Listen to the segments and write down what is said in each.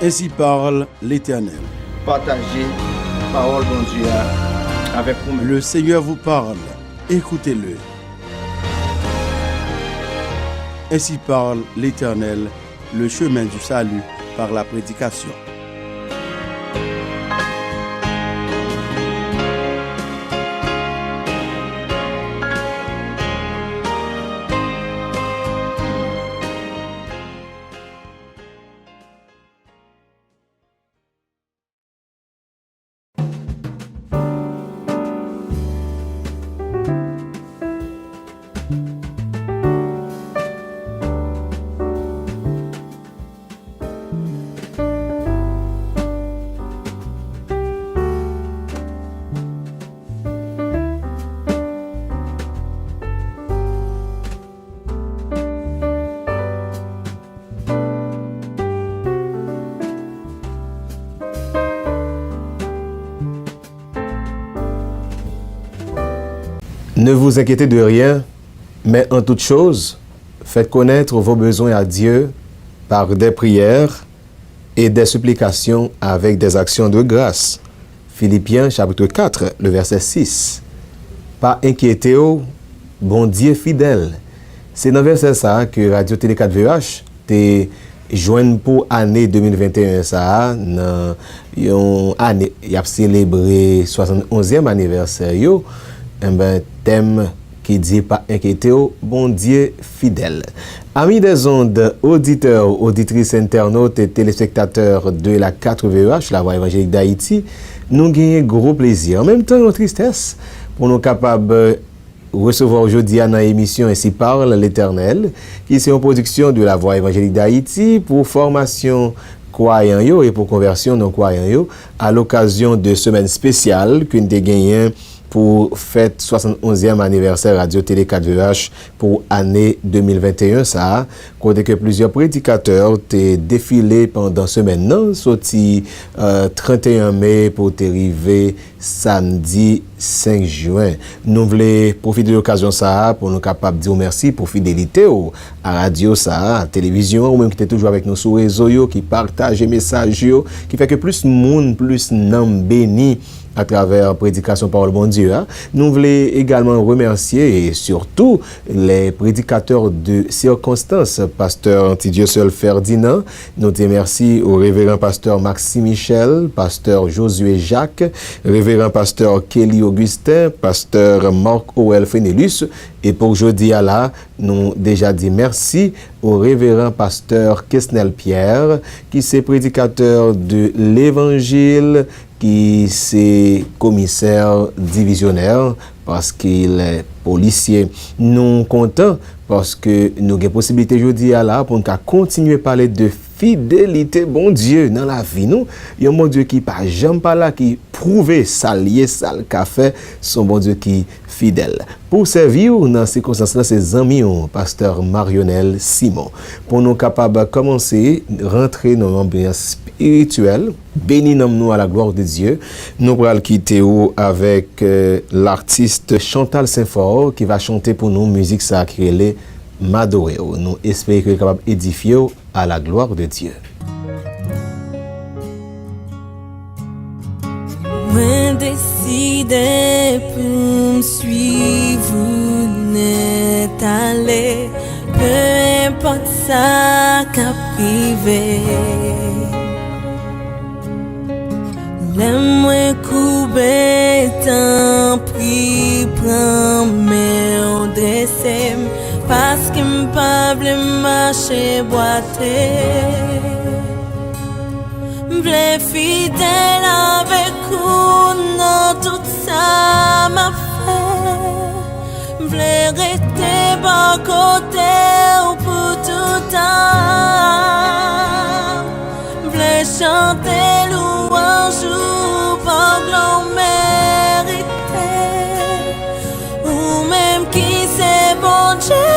Ainsi parle l'Éternel. Partagez parole de Dieu avec vous. Le Seigneur vous parle, écoutez-le. Ainsi parle l'Éternel, le chemin du salut par la prédication. Ne vous inquiétez de rien, mais en toute chose, faites connaître vos besoins à Dieu par des prières et des supplications avec des actions de grâce. Philippiens chapitre 4, le verset 6. Pas inquiétez-vous, bon Dieu fidèle. C'est dans le verset ça que Radio Télé 4VH te joigne pour année 2021 ça, dans une année, il a célébré 71e anniversaire yo. Thème qui dit pas inquiétez-vous, bon Dieu fidèle. Amis des ondes, auditeurs, auditrices, internautes et téléspectateurs de la 4VH, la voix évangélique d'Haïti, nous gagnons gros plaisir. En même temps, nos tristesse pour nous capables de recevoir aujourd'hui dans l'émission Ainsi parle l'Éternel, qui est une production de la voix évangélique d'Haïti pour formation croyants yo et pour conversion non croyants yo à l'occasion de semaine spéciale que nous avons gagné pour fête 71e anniversaire Radio Télé 4VH pour année 2021 ça côté que plusieurs prédicateurs ont défilé pendant semaine non sorti 31 mai pour arriver samedi 5 juin. Nous voulons profiter de l'occasion ça pour nous capables de dire merci pour fidélité à radio ça, à télévision ou même qui était toujours avec nous sur réseau yo, qui partage les messages yo, qui fait que plus monde plus nom béni à travers prédication parole bon Dieu. Nous voulons également remercier et surtout les prédicateurs de circonstances, pasteur Antidieu Seul Ferdinand. Nous te merci au révérend pasteur Maxime Michel, pasteur Josué Jacques, révérend pasteur Kelly Augustin, pasteur Marc Oel Fenelus. Et pour aujourd'hui à là, nous déjà dit merci au révérend pasteur Kesnel Pierre, qui est prédicateur de l'évangile, qui c'est commissaire divisionnaire parce qu'il est policier. Nous contents parce que nous avons possibilité aujourd'hui à là pour nous continuer à parler de fidélité bon Dieu dans la vie nous. Il y a un bon Dieu qui pas jamais pas là qui prouve ça lié ça le café son bon Dieu qui fidèle. Pour servir dans ces circonstances là c'est amis pasteur Marionel Simon pour nous capable de commencer rentrer dans l'ambiance spirituelle. Bénis nous à la gloire de Dieu. Nous allons quitter avec l'artiste Chantal Saint-Fort qui va chanter pour nous musique sacrée M'adorer. Nous espérons qu'il est capable d'édifier à la gloire de Dieu. Moi décidé pour me suivre, n'est allé, peu importe ça qu'a privé. L'aime-moi couper, tant pis, prends mes dessins, parce qu'il me parle marcher boiter. M'v'lais fidèle avec vous dans tout ça m'a fait. M'v'lais rester bon côté ou pour tout temps. M'v'lais chanter louange ou par l'on mérité. Ou même qui c'est bon Dieu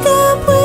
que prier.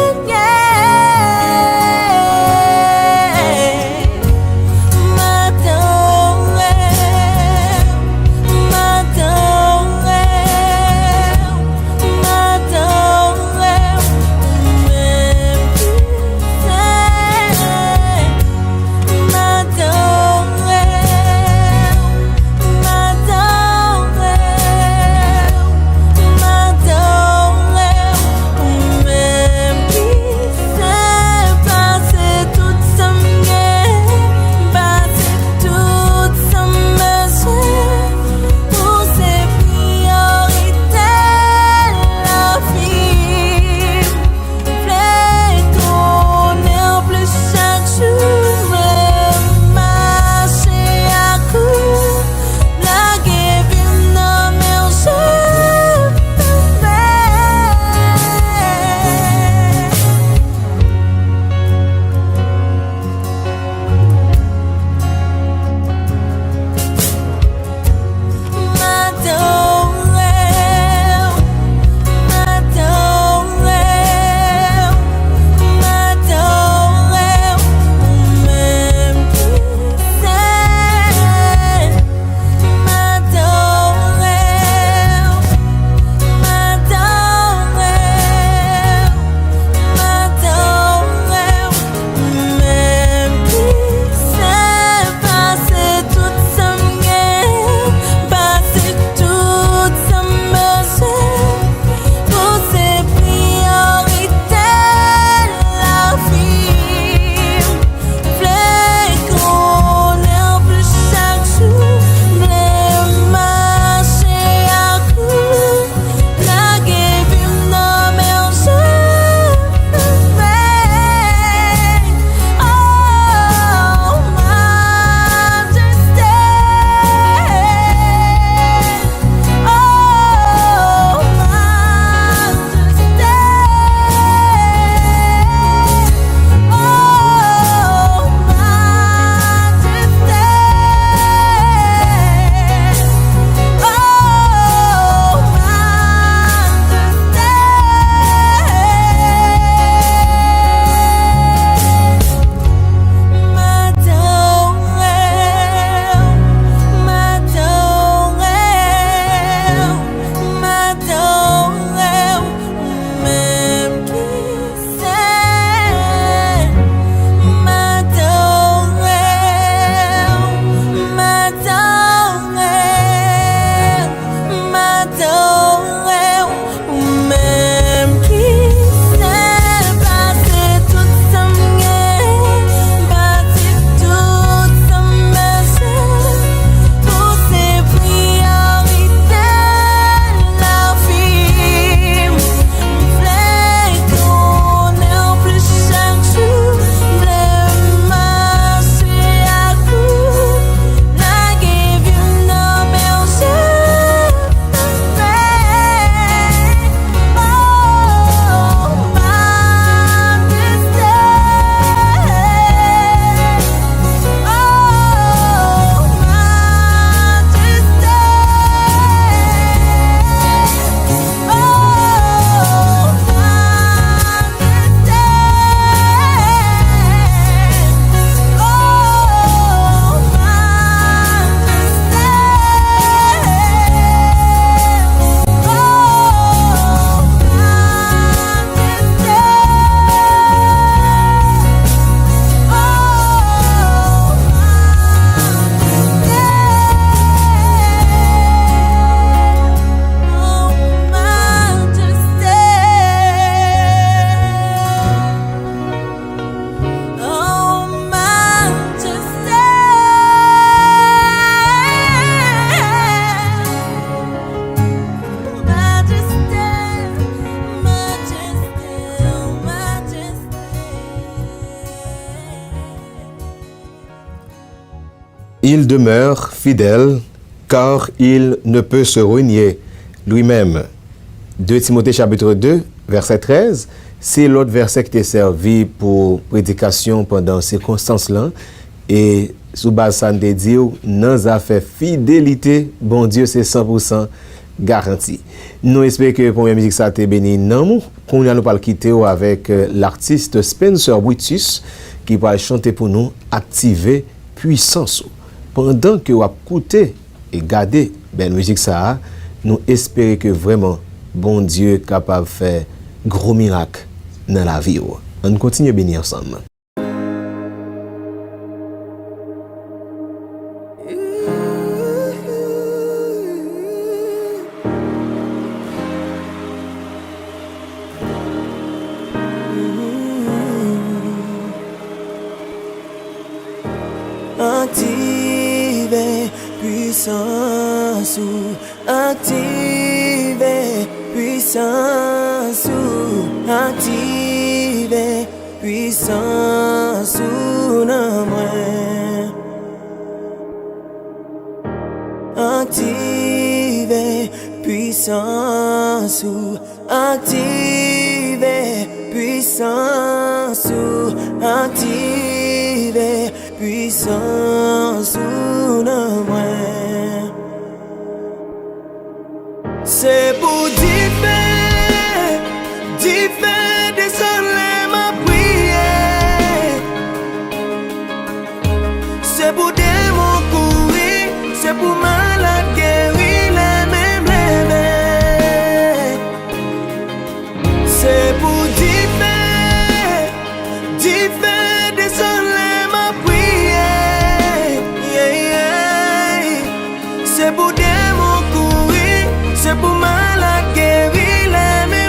il demeure fidèle, car il ne peut se renier lui-même. 2 Timothée chapitre 2, verset 13, c'est l'autre verset qui t'est servi pour prédication pendant ces circonstances-là. Et sous base ça de dire, dans affaires fidélité, bon Dieu, c'est 100% garanti. Nous espérons que la première musique ça t'est béni. Non, qu'on nous pas le quitter avec l'artiste Spencer Brutus qui va chanter pour nous activer puissance. Pendant que vous écoutez et gardez belle musique ça, nous espérons que vraiment bon Dieu est capable de faire gros miracle dans la vie. On continue à bénir ensemble. Activez puissance, activez puissance, activez puissance, non moins. Activez puissance, activez puissance, activez puissance, non moins. C'est pour différer, désoler ma prière. C'est pour démons courir, c'est pour malade guérir les mêmes. C'est pour différer, désoler ma prière. C'est pour démons courir, c'est pour malade guérir les mêmes.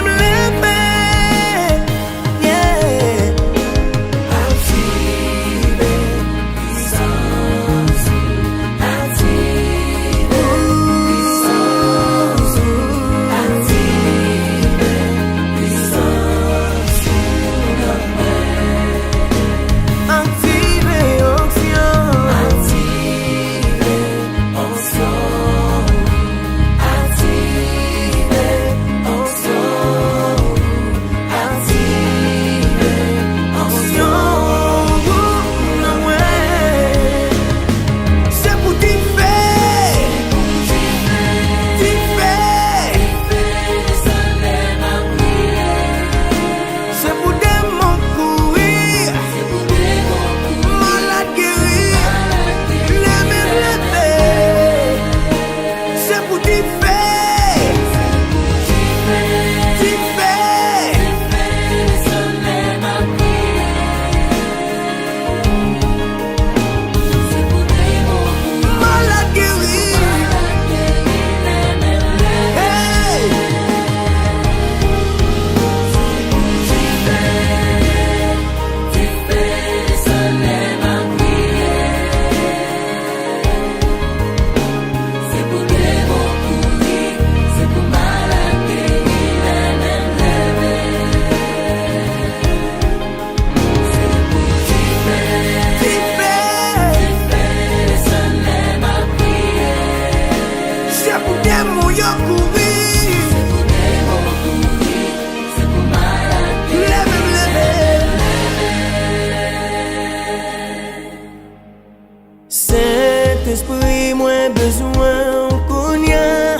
Saint-Esprit, moi besoin qu'on y a.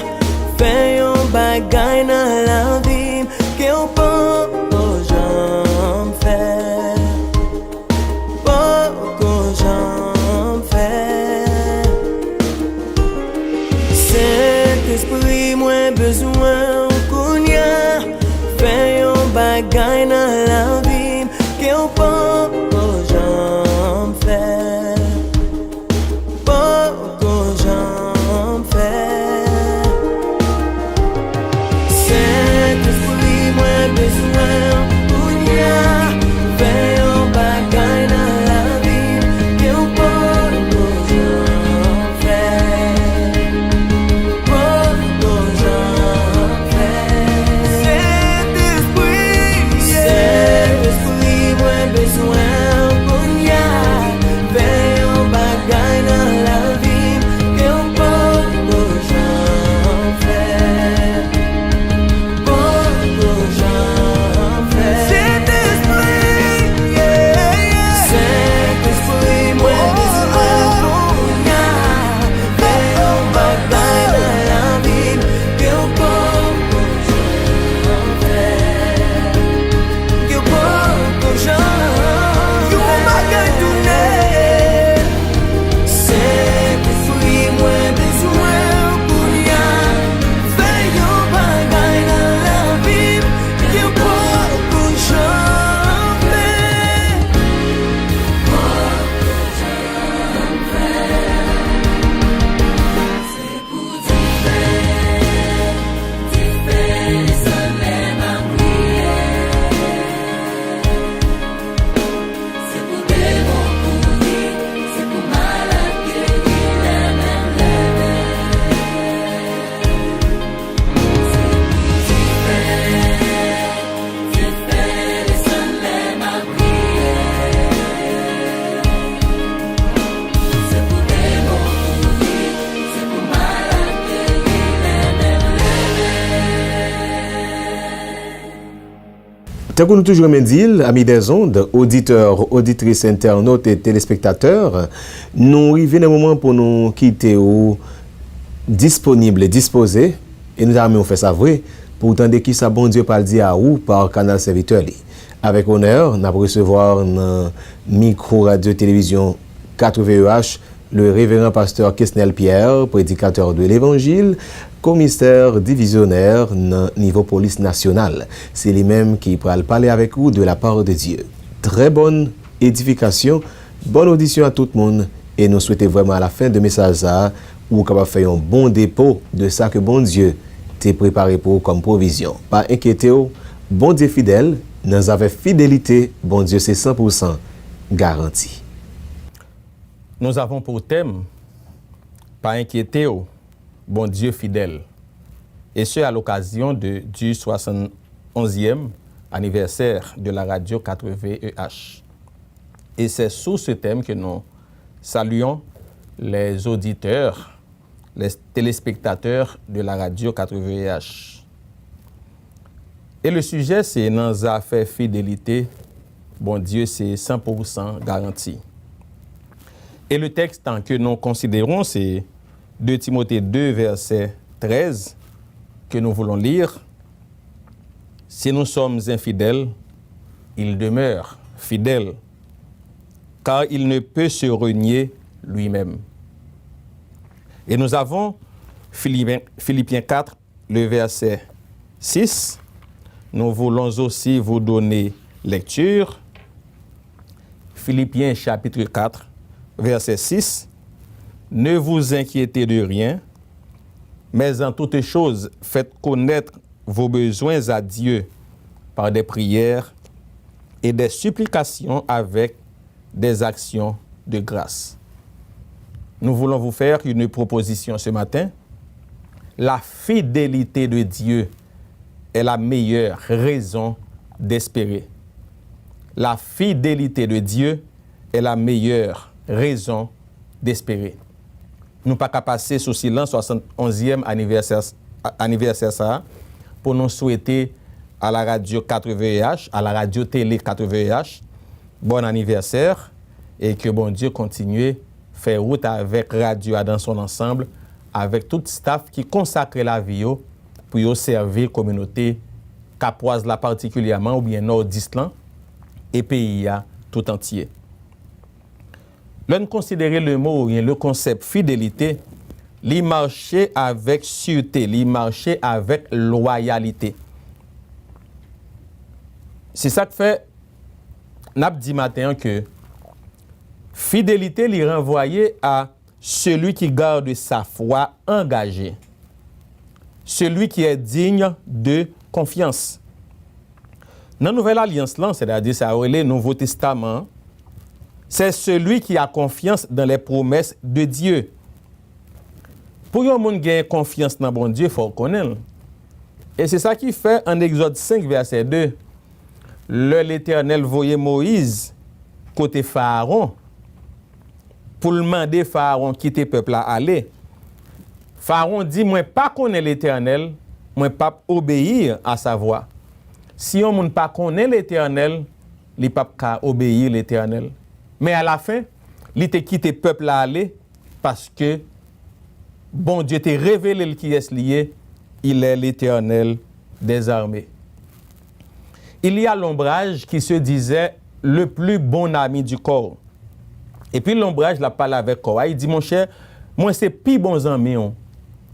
Fais un bagay dans la vie que on peut j'en faire. Pourquoi j'en faire. Saint-Esprit, moi besoin qu'on y a. Fais un bagay dans la vie que on peut j'en faire. Saint-Esprit, Tant que nous toujours dit, amis des ondes, auditeurs, auditrices, internautes et téléspectateurs, nous arrivons à un moment pour nous quitter ou disponible et disposé, et nous avons fait ça vrai, pour entendre qui ça bon Dieu parle dire à ou par canal serviteur. Avec honneur, nous allons recevoir dans micro radio télévision 4VEH le révérend pasteur Kesnel Pierre, prédicateur de l'évangile, commissaire divisionnaire dans niveau police nationale. C'est lui-même qui pourra parler avec vous de la part de Dieu. Très bonne édification, bonne audition à tout le monde et nous souhaitons vraiment à la fin de message ça ou capable faire un bon dépôt de ça que bon Dieu t'a préparé pour comme provision. Pas inquiétez-vous, bon Dieu fidèle, nous avons fidélité, bon Dieu c'est 100% garanti. Nous avons pour thème, pas inquiétez-vous, bon Dieu fidèle. Et ce, à l'occasion du 71e anniversaire de la radio 4VEH. Et c'est sous ce thème que nous saluons les auditeurs, les téléspectateurs de la radio 4VEH. Et le sujet, c'est dans les affaires fidélité, bon Dieu, c'est 100% garanti. Et le texte que nous considérons, c'est 2 Timothée 2, verset 13, que nous voulons lire. Si nous sommes infidèles, il demeure fidèle, car il ne peut se renier lui-même. Et nous avons Philippiens 4, le verset 6. Nous voulons aussi vous donner lecture. Philippiens chapitre 4, verset 6. Ne vous inquiétez de rien, mais en toutes choses, faites connaître vos besoins à Dieu par des prières et des supplications avec des actions de grâce. Nous voulons vous faire une proposition ce matin. La fidélité de Dieu est la meilleure raison d'espérer. La fidélité de Dieu est la meilleure raison d'espérer. Nous pas qu'à passer sous silence 71e anniversaire ça pour nous souhaiter à la radio 4VEH, à la radio télé 4VEH, bon anniversaire et que bon Dieu continue faire route avec radio dans son ensemble, avec tout staff qui consacre la vie pour servir la communauté capoise là particulièrement ou bien nord-island et pays tout entier. L'on considérer le mot, le concept fidélité, l'y marcher avec sûreté, l'y marcher avec loyauté. C'est ça que fait, n'a dit matin que fidélité l'y renvoyer à celui qui garde sa foi engagée, celui qui est digne de confiance. Dans la Nouvelle Alliance, c'est-à-dire ça le Nouveau Testament, c'est celui qui a confiance dans les promesses de Dieu. Pour un monde qui a confiance dans bon Dieu, il faut connaître. Et c'est ça qui fait en Exode 5, verset 2. L'Éternel voyait Moïse côté Pharaon pour le demander Pharaon quitter peuple à aller. Pharaon dit, moi pas connaître l'Éternel, moi pas obéir à sa voix. Si on ne pas connaît l'Éternel, il pas qu'à obéir l'Éternel. Mais à la fin, il t'a quitté peuple à aller parce que bon Dieu t'a révélé qui est lié, il est l'Éternel des armées. Il y a l'ombrage qui se disait le plus bon ami du corps. Et puis l'ombrage la parle avec quoi? Il dit mon cher, moi c'est plus bon ami.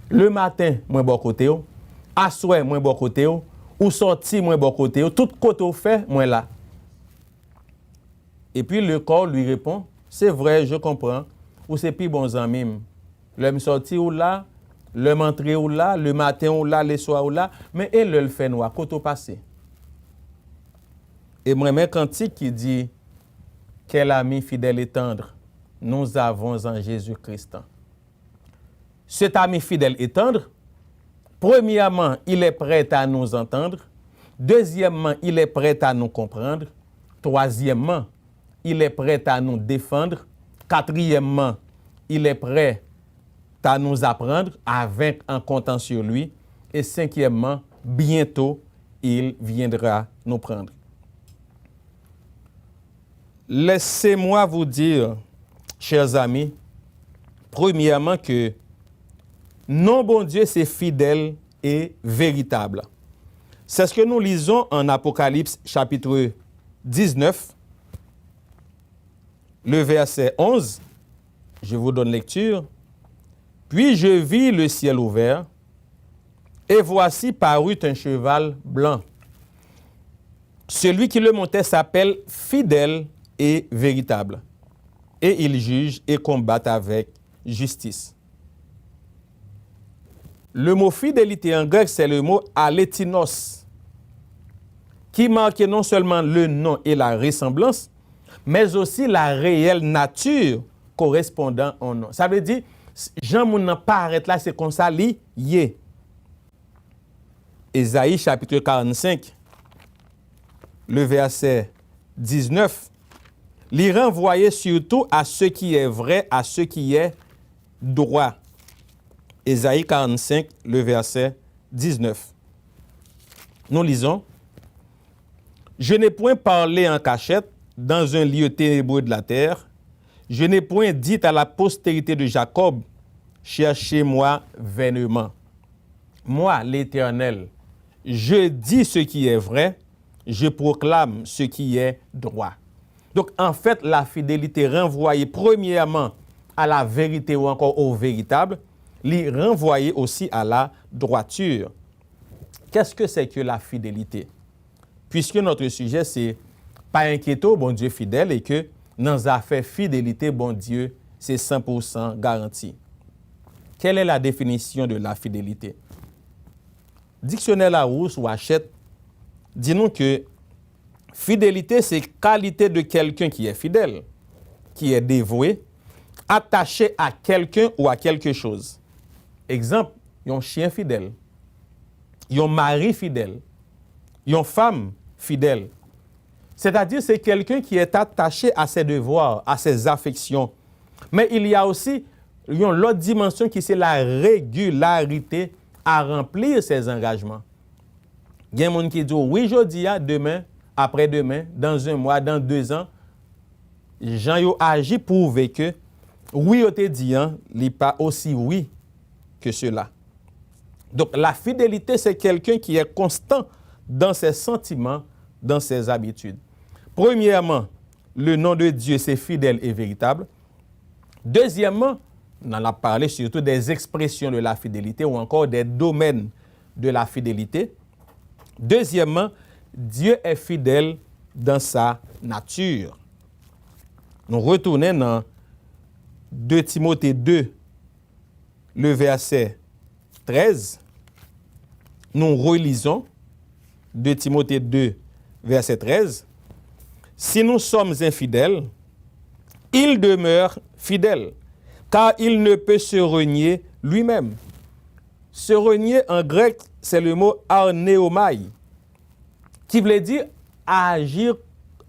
Le matin, moi bon côté, à soir, moi bon côté, ou sorti, moi bon côté, tout côté au fait, moi là. Et puis le corps lui répond, c'est vrai, je comprends, ou c'est plus bon ami. Le sorti ou là, le m'entrer ou là, le matin ou là, le soir ou là, mais elle le fait noir, côté passé. Et moi, même cantique qui dit, quel ami fidèle et tendre nous avons en Jésus-Christ. Cet ami fidèle et tendre, premièrement, il est prêt à nous entendre. Deuxièmement, il est prêt à nous comprendre. Troisièmement, il est prêt à nous défendre. Quatrièmement, il est prêt à nous apprendre à vaincre en comptant sur lui. Et cinquièmement, bientôt, il viendra nous prendre. laissez-moi vous dire, chers amis, premièrement que non, bon Dieu, c'est fidèle et véritable. C'est ce que nous lisons en Apocalypse chapitre 19, le verset 11. Je vous donne lecture. Puis je vis le ciel ouvert, et voici parut un cheval blanc. Celui qui le montait s'appelle fidèle et véritable, et il juge et combat avec justice. Le mot fidélité en grec, c'est le mot alétinos, qui marque non seulement le nom et la ressemblance, mais aussi la réelle nature correspondant au nom. Ça veut dire, Jean moun paraît là, c'est comme ça, lié. Ésaïe chapitre 45, le verset 19, l'y renvoyait surtout à ce qui est vrai, à ce qui est droit. Ésaïe 45, le verset 19. Nous lisons. Je n'ai point parlé en cachette dans un lieu ténébreux de la terre. Je n'ai point dit à la postérité de Jacob, cherchez-moi vainement. Moi, l'Éternel, je dis ce qui est vrai, je proclame ce qui est droit. Donc, en fait, la fidélité renvoyée premièrement à la vérité ou encore au véritable, l'y renvoyer aussi à la droiture. Qu'est-ce que c'est que la fidélité? Puisque notre sujet, c'est pas inquiéto, bon Dieu fidèle, et que dans les affaires fidélité, bon Dieu, c'est 100% garanti. Quelle est la définition de la fidélité? Dictionnaire Larousse ou Hachette, dis-nous que fidélité, c'est qualité de quelqu'un qui est fidèle, qui est dévoué, attaché à quelqu'un ou à quelque chose. Exemple, il y a un chien fidèle, il y a un mari fidèle, il y a une femme fidèle. C'est-à-dire, c'est quelqu'un qui est attaché à ses devoirs, à ses affections. Mais il y a aussi l'autre dimension qui c'est la régularité à remplir ses engagements. Il y a des gens qui disent, oui, jeudi, demain, après-demain, dans un mois, dans 2 ans, Jean yo agi pour prouver que oui, on te dit, il n'est pas aussi oui que cela. Donc, la fidélité, c'est quelqu'un qui est constant dans ses sentiments, dans ses habitudes. Premièrement, le nom de Dieu, c'est fidèle et véritable. Deuxièmement, on en a parlé surtout des expressions de la fidélité ou encore des domaines de la fidélité. Deuxièmement, Dieu est fidèle dans sa nature. Nous retournons dans 2 Timothée 2, le verset 13. Nous relisons 2 Timothée 2, verset 13. Si nous sommes infidèles, il demeure fidèle, car il ne peut se renier lui-même. Se renier en grec, c'est le mot arneomai, qui veut dire agir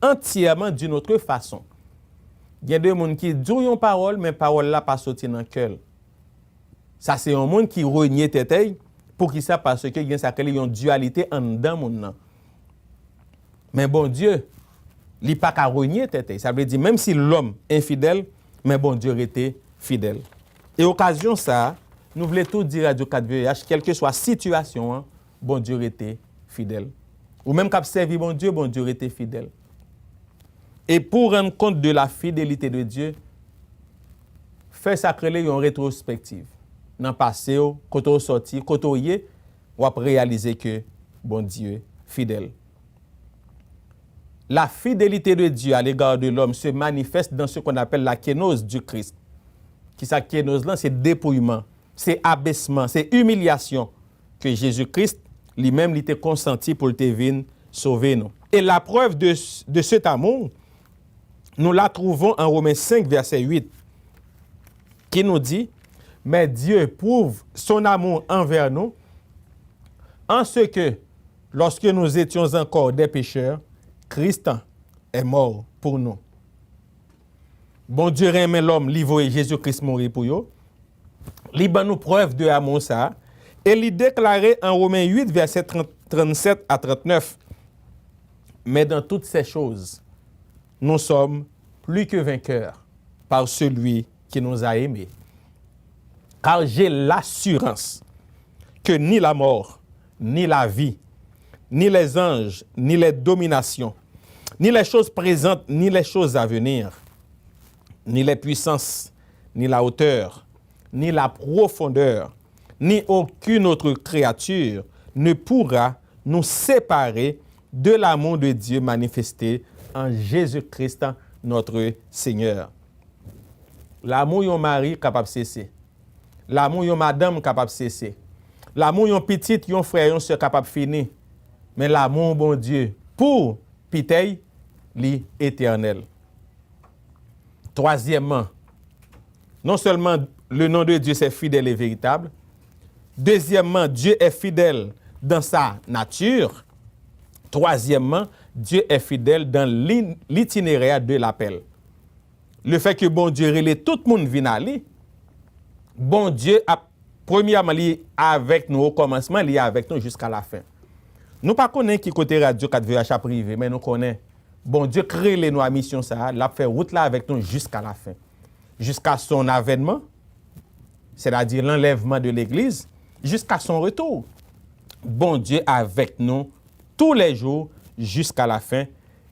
entièrement d'une autre façon. Il y a des gens qui disent une parole, mais parole là pas sorti dans le cœur. Ça, c'est un monde qui renie tête pour qui ça, parce qu'il y a une dualité en dedans monde. Mais bon Dieu, il n'est pas qu'à renier tête. Ça veut dire, même si l'homme est infidèle, mais bon Dieu était fidèle. Et occasion ça, nous voulons tout dire à Radio 4VH, quelle que soit la situation, bon Dieu était fidèle. Ou même quand servi bon Dieu était fidèle. Et pour rendre compte de la fidélité de Dieu, faire sacrer une rétrospective. Dans le passé, quand on sorti, quand on y est, on va réaliser que bon Dieu est fidèle. La fidélité de Dieu à l'égard de l'homme se manifeste dans ce qu'on appelle la kénose du Christ. Qui sa kénose là, c'est dépouillement, c'est abaissement, c'est humiliation que Jésus-Christ lui-même était consenti pour te venir sauver nous. Et la preuve de cet amour, nous la trouvons en Romains 5, verset 8, qui nous dit, « Mais Dieu prouve son amour envers nous, en ce que, lorsque nous étions encore des pécheurs, Christ est mort pour nous. » Bon Dieu remet l'homme, livré Jésus-Christ mourir pour nous. Il nous preuve de amour ça. Et il déclarait en Romains 8, verset 37 à 39, « Mais dans toutes ces choses, nous sommes plus que vainqueurs par celui qui nous a aimés. Car j'ai l'assurance que ni la mort, ni la vie, ni les anges, ni les dominations, ni les choses présentes, ni les choses à venir, ni les puissances, ni la hauteur, ni la profondeur, ni aucune autre créature ne pourra nous séparer de l'amour de Dieu manifesté en Jésus-Christ, notre Seigneur. L'amour yon mari capable de cesser. L'amour yon madame capable de cesser. L'amour yon petite, yon frère, yon sœur capable de finir. Mais l'amour bon Dieu pour pitey li éternel. Troisièmement, non seulement le nom de Dieu c'est fidèle et véritable. Deuxièmement, Dieu est fidèle dans sa nature. Troisièmement, Dieu est fidèle dans l'itinéraire de l'appel. Le fait que bon Dieu relève tout le monde vient aller. Bon Dieu a premièrement lié avec nous au commencement, lié avec nous jusqu'à la fin. Nous pas connaissons qui côté radio 4VH privé, mais nous connaissons. Bon Dieu crée les nous à mission ça, l'a fait route là avec nous jusqu'à la fin. Jusqu'à son avènement, c'est-à-dire l'enlèvement de l'église, jusqu'à son retour. Bon Dieu avec nous tous les jours jusqu'à la fin.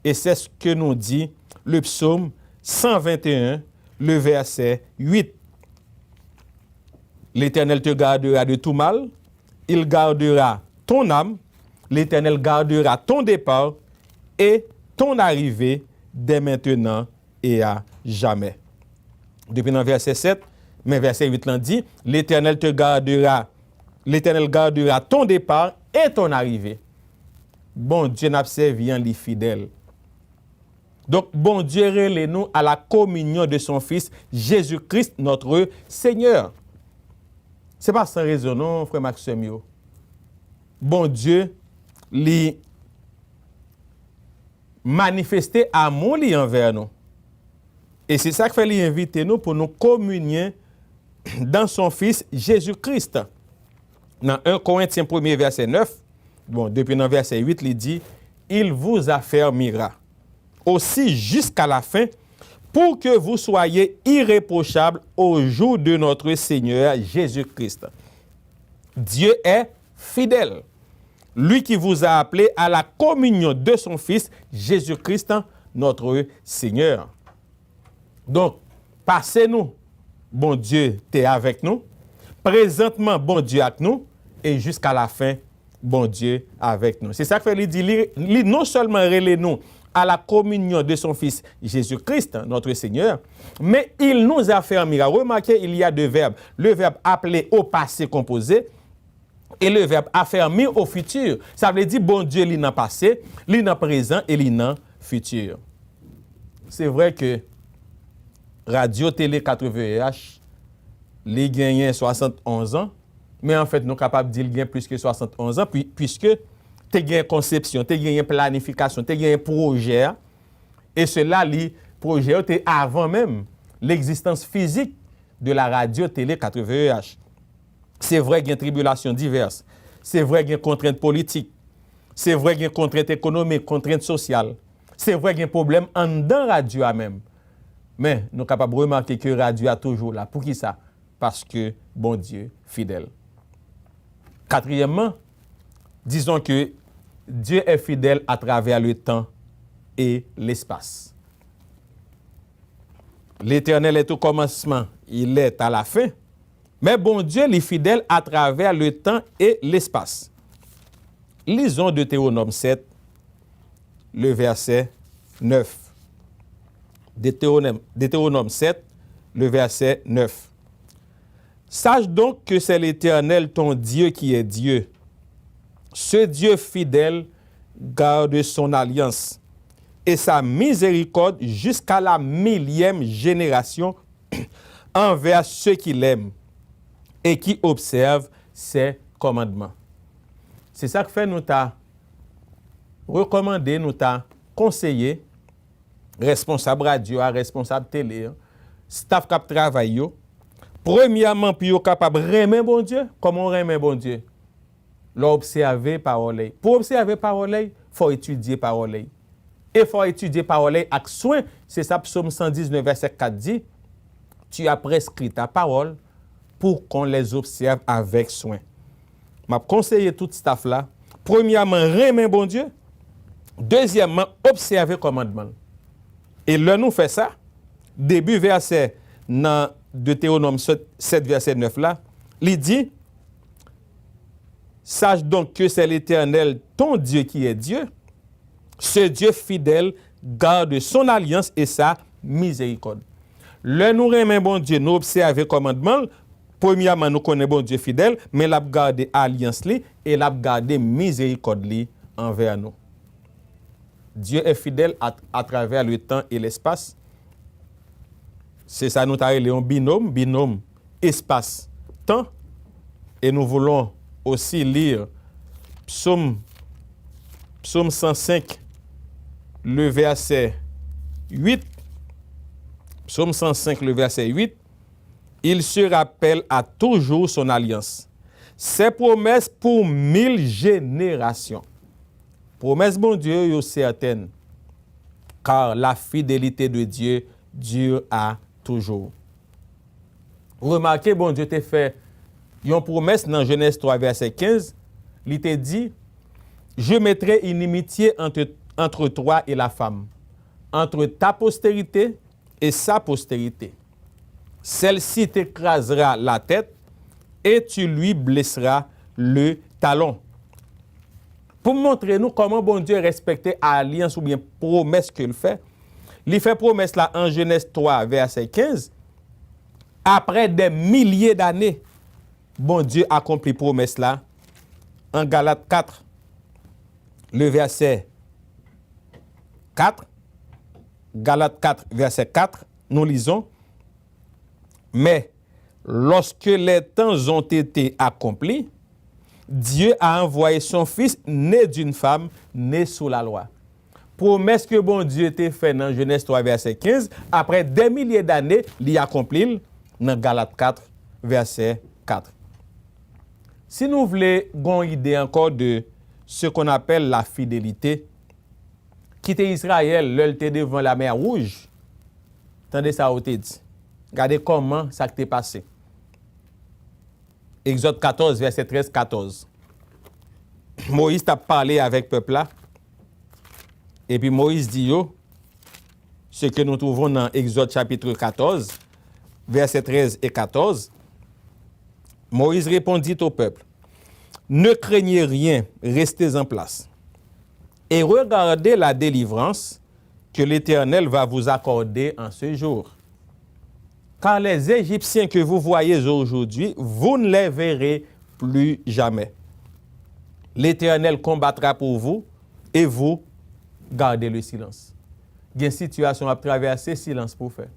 Et c'est ce que nous dit le psaume 121, le verset 8. L'Éternel te gardera de tout mal, il gardera ton âme, l'Éternel gardera ton départ et ton arrivée dès maintenant et à jamais. Depuis dans verset 7, mais verset 8 l'en dit, l'Éternel gardera ton départ et ton arrivée. Bon Dieu n'a servi en li fidèle. Donc, bon Dieu relève nous à la communion de son Fils, Jésus-Christ, notre Seigneur. Ce n'est pas sans raison, non, frère Maxime. Bon Dieu, li manifesté amour li envers nous. Et c'est ça qui fait lui inviter nous pour nous communier dans son Fils Jésus-Christ. Dans 1 Corinthiens 1er verset 9, bon, depuis dans verset 8, il dit, il vous affermira aussi jusqu'à la fin pour que vous soyez irréprochables au jour de notre Seigneur Jésus-Christ. Dieu est fidèle. Lui qui vous a appelé à la communion de son Fils Jésus-Christ, notre Seigneur. Donc, passez-nous, bon Dieu, t'es avec nous. Présentement, bon Dieu avec nous. Et jusqu'à la fin, bon Dieu avec nous. C'est ça que fait, il dit, non seulement relève nous à la communion de son Fils Jésus-Christ, notre Seigneur, mais il nous affermira. Remarquez, il y a deux verbes. Le verbe appelé au passé composé et le verbe affermir au futur. Ça veut dire, bon Dieu, il est dans le passé, il est dans le présent et il est dans le futur. C'est vrai que Radio Télé 4VH, il gagne 71 ans, mais en fait, nous sommes capables de dire qu'il gagne plus que 71 ans, puisque tu as une conception, tu as une planification, tu as un projet, et cela, le projet était avant même l'existence physique de la Radio Télé 4VH. C'est vrai qu'il y a une tribulation diverses, c'est vrai qu'il y a une contrainte politique, c'est vrai qu'il y a une contrainte économique, contrainte sociale, c'est vrai qu'il y a un problème en dedans radio même. Mais nous sommes capables de remarquer que radio a toujours là. Pour qui ça? Parce que bon Dieu fidèle. Quatrièmement, disons que Dieu est fidèle à travers le temps et l'espace. L'Éternel est au commencement, il est à la fin. Mais bon Dieu est fidèle à travers le temps et l'espace. Lisons Deutéronome 7, le verset 9. Deutéronome 7, le verset 9. Sache donc que c'est l'Éternel ton Dieu qui est Dieu. Ce Dieu fidèle garde son alliance et sa miséricorde jusqu'à la 1000e génération envers ceux qui l'aiment et qui observent ses commandements. C'est ça que fait nous t'a recommandé, nous t'a conseillé, responsable radio, responsable télé, staff qui travaille. Premièrement, puis vous capable de remettre bon Dieu. Comment on remet bon Dieu? L'observer parole. Pour observer parole, il faut étudier parole. Et faut étudier parole avec soin. C'est ça, Psaume 119, verset 4 dit, tu as prescrit ta parole pour qu'on les observe avec soin. M'a conseillé tout staff là. Premièrement, remercier bon Dieu. Deuxièmement, observer commandement. Et là, nous fait ça. Début verset dans Deutéronome 7, verset 9 là, il dit, sache donc que c'est l'Éternel, ton Dieu qui est Dieu. Ce Dieu fidèle garde son alliance et sa miséricorde. Le nous remet bon Dieu, nous observer commandement. Premièrement, nous connaissons bon Dieu fidèle, mais l'a garder alliance li et l'a garder miséricorde li envers nous. Dieu est fidèle à travers le temps et l'espace. C'est ça nous t'arrêter un binôme espace temps, et nous voulons aussi lire Psaume 105 le verset 8. Psaume 105 le verset 8. Il se rappelle à toujours son alliance. Ses promesses pour 1000 générations. Promesse bon Dieu yo certaine, car la fidélité de Dieu dure à toujours. Remarquez, bon Dieu t'a fait une promesse dans Genèse 3 verset 15, il t'a dit, je mettrai inimitié entre toi et la femme, entre ta postérité et sa postérité. Celle-ci t'écrasera la tête et tu lui blesseras le talon. Pour montrer nous comment bon Dieu respectait alliance ou bien promesse qu'il fait, il fait promesse là en Genèse 3 verset 15. Après des milliers d'années, bon Dieu accomplit promesse là en Galates 4 le verset 4. Galates 4 verset 4, nous lisons, mais lorsque les temps ont été accomplis, Dieu a envoyé son fils né d'une femme, né sous la loi. Promesse que bon Dieu t'a fait dans Genèse 3 verset 15, après des milliers d'années, l'y accomplit dans Galates 4 verset 4. Si nous voulons avoir une idée encore de ce qu'on appelle la fidélité, quitter Israël, l'œil était devant la mer Rouge, attendez ça au dit. Regardez comment ça t'est passé. Exode 14, verset 13-14. Moïse t'a parlé avec le peuple là. Et puis Moïse dit yo, ce que nous trouvons dans Exode chapitre 14, verset 13 et 14. Moïse répondit au peuple, ne craignez rien, restez en place. Et regardez la délivrance que l'Éternel va vous accorder en ce jour. Car les Égyptiens que vous voyez aujourd'hui, vous ne les verrez plus jamais. L'Éternel combattra pour vous et vous gardez le silence. Il y a une situation à traverser, silence pour faire.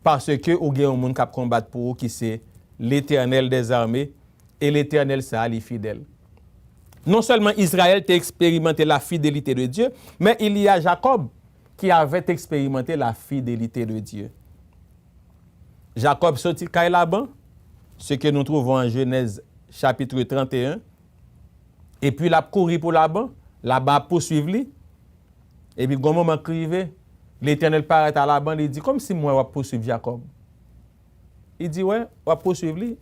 Parce que il y a un monde qui combat pour vous qui c'est l'Éternel des armées et l'Éternel ça est fidèle. Non seulement Israël a expérimenté la fidélité de Dieu, mais il y a Jacob qui avait expérimenté la fidélité de Dieu. Jacob sortit de Laban, ce que nous trouvons en Genèse chapitre 31. Et puis il a couru pour Laban, Laban a poursuivi. Et puis, quand moment crivé, l'Éternel paraît à Laban, il dit, comme si moi, je poursuivre Jacob. Il dit, ouais, je poursuivre lui,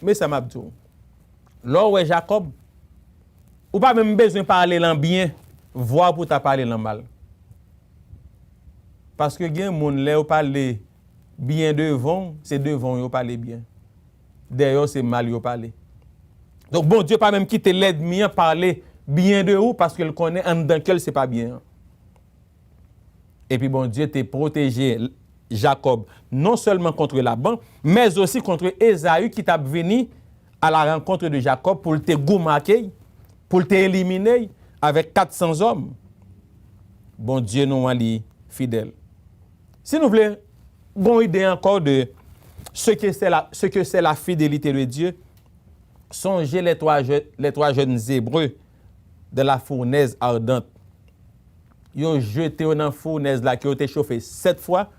mais ça m'a dit. Là, ouais, Jacob, ou pas même besoin de parler en bien, voir pour ta parler en mal. Parce que, il y a des gens qui parlent bien devant, c'est devant qui parlent bien. D'ailleurs, c'est mal qui parlent. Donc, bon Dieu, pas même quitter l'ennemi à parler bien de vous, parce qu'il connaît en dedans qu'elle, c'est pas bien. Et puis, bon Dieu t'a protégé Jacob, non seulement contre Laban, mais aussi contre Ésaü qui t'a venu à la rencontre de Jacob pour te goumarquer, pour te éliminer avec 400 hommes. Bon Dieu nous est fidèle. Si nous voulons une idée encore de ce que c'est la fidélité de Dieu, songez les trois jeunes Hébreux de la fournaise ardente. Ils ont jeté dans la fournaise là qui a été chauffée 7 fois.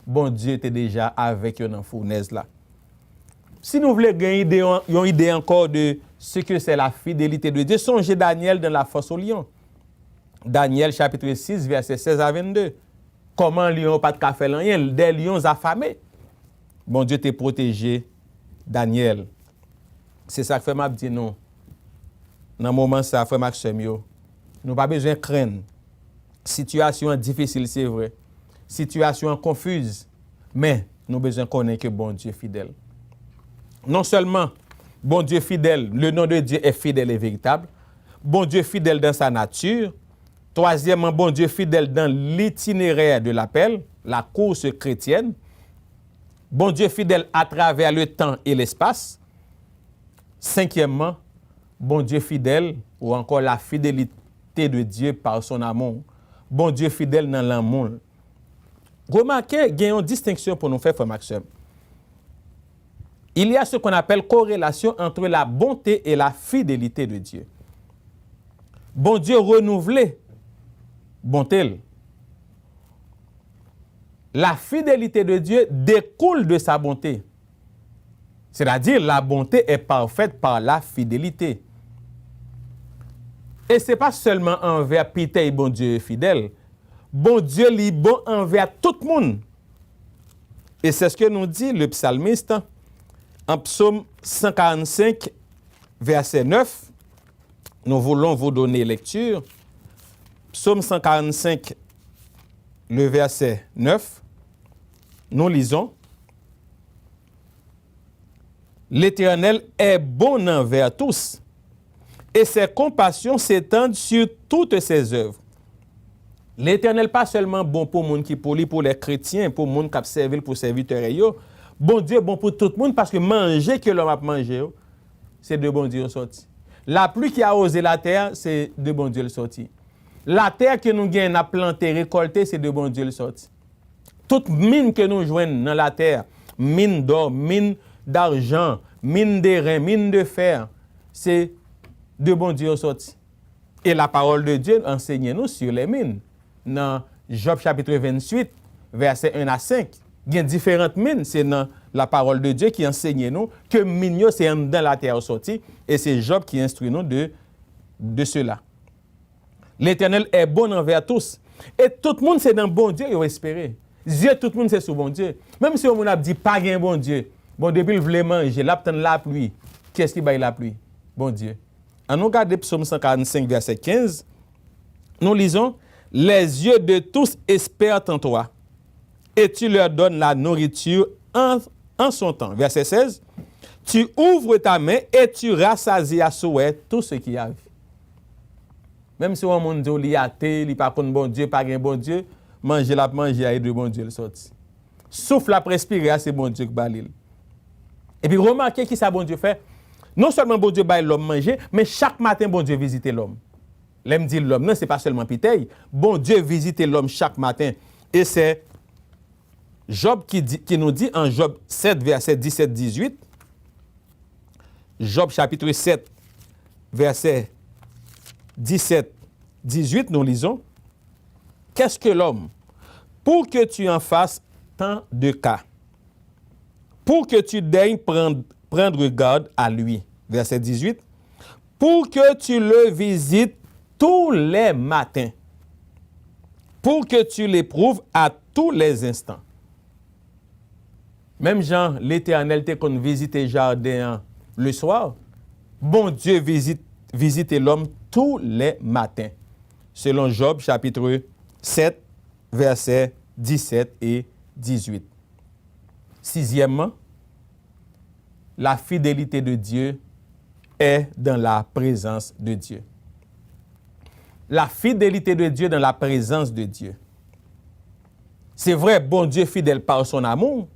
Bon Dieu était déjà avec eux dans la fournaise là. Si nous voulons gagner une idée encore de ce que c'est la fidélité de Dieu, songez Daniel dans la fosse au lion. Daniel chapitre 6, verset 16 à 22. Comment lion pas de café rien, des lions affamés. Bon Dieu t'a protégé, Daniel. C'est ça que fait m'a dit non. Dans le moment ça fait Maxime yo. Nous pas besoin de craindre. Situation difficile, c'est vrai. Situation confuse, mais nous besoin connaître que bon Dieu est fidèle. Non seulement bon Dieu fidèle, le nom de Dieu est fidèle et véritable. Bon Dieu fidèle dans sa nature. Troisièmement, bon Dieu fidèle dans l'itinéraire de l'appel, la course chrétienne. Bon Dieu fidèle à travers le temps et l'espace. Cinquièmement, bon Dieu fidèle, ou encore la fidélité de Dieu par son amour. Bon Dieu fidèle dans l'amour. Remarquez, il y a une distinction pour nous faire, frère Maxime. Il y a ce qu'on appelle corrélation entre la bonté et la fidélité de Dieu. Bon Dieu renouvelé, bonté. La fidélité de Dieu découle de sa bonté. C'est-à-dire, la bonté est parfaite par la fidélité. Et ce n'est pas seulement envers Peter, bon Dieu est fidèle. Bon Dieu est bon envers tout le monde. Et c'est ce que nous dit le psalmiste en psaume 145, verset 9. Nous voulons vous donner lecture. Psaume 145, le verset 9. Nous lisons. L'Éternel est bon envers tous, et ses compassions s'étendent sur toutes ses œuvres. L'Éternel pas seulement bon pour les gens qui pour les chrétiens, pour les gens qui servent pour serviteurs. Bon Dieu bon pour tout le monde parce que manger que l'homme a mangé, c'est de bon Dieu sorti. La pluie qui a arrosé la terre, c'est de bon Dieu sorti. La terre que nous gagnons à planter, récolter, c'est de bon Dieu sorti. Toute mine que nous joignons dans la terre, mine d'or, mine d'argent, mine de rein, mine de fer, c'est de bon Dieu sorti. Et la parole de Dieu enseigne-nous sur les mines. Dans Job chapitre 28, verset 1 à 5, il y a différentes mines. C'est dans la parole de Dieu qui enseigne nous que mine c'est dans la terre sorti. Et c'est Job qui instruit nous de cela. L'Éternel est bon envers tous. Et tout le monde c'est dans bon Dieu, il va espérer. Dieu, tout le monde c'est sous bon Dieu. Même si on a dit pas gain bon Dieu. Bon, depuis il voulait manger, là, la pluie. Qu'est-ce qui baille la pluie? Bon Dieu. En nous regardant Psaume 145, verset 15, nous lisons « Les yeux de tous espèrent en toi, et tu leur donnes la nourriture en son temps. » Verset 16, « Tu ouvres ta main et tu rassasies à souhait tout ce qui a vie. » Même si on dit qu'il y a thé, il n'y a pas de bon Dieu, pas de bon Dieu, manger la manger et de bon Dieu le sorti. Souffle la respirer, c'est bon Dieu qui balil. Et puis remarquez qui ça bon Dieu fait. Non seulement bon Dieu baille l'homme manger, mais chaque matin bon Dieu visite l'homme. L'aime dit l'homme, non, c'est pas seulement Pitey. Bon Dieu visite l'homme chaque matin. Et c'est Job qui nous dit en Job 7, verset 17-18. Job chapitre 7, verset 17-18, nous lisons. Qu'est-ce que l'homme? Pour que tu en fasses tant de cas. Pour que tu daignes prendre garde à lui. Verset 18. Pour que tu le visites tous les matins. Pour que tu l'éprouves à tous les instants. Même Jean, l'Éternel te qu'on visite le jardin le soir. Bon Dieu visite l'homme tous les matins. Selon Job, chapitre 7, versets 17 et 18. Sixièmement, la fidélité de Dieu est dans la présence de Dieu. La fidélité de Dieu dans la présence de Dieu. C'est vrai, bon Dieu fidèle par son amour,